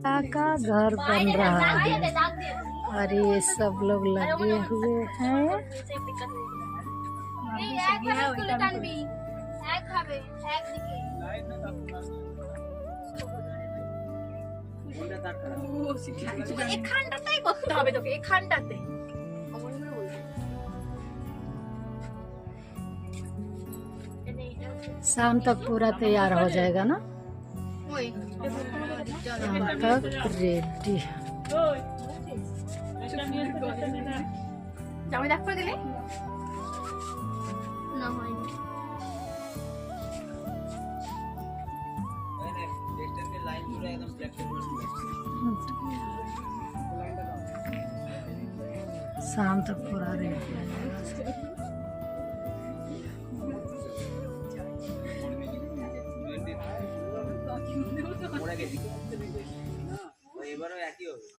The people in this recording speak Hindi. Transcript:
का घर बन रहा है और ये सब लोग लगे हुए हैं। এখানটাতেই করতে হবে তোকে, এখানটাতে। शाम तक पूरा तैयार हो जाएगा ना? शाम तक रेडी। জামাই দেখ করে দিলে না হয়নি। शाम तक पूरा रेडी हो जाएगा।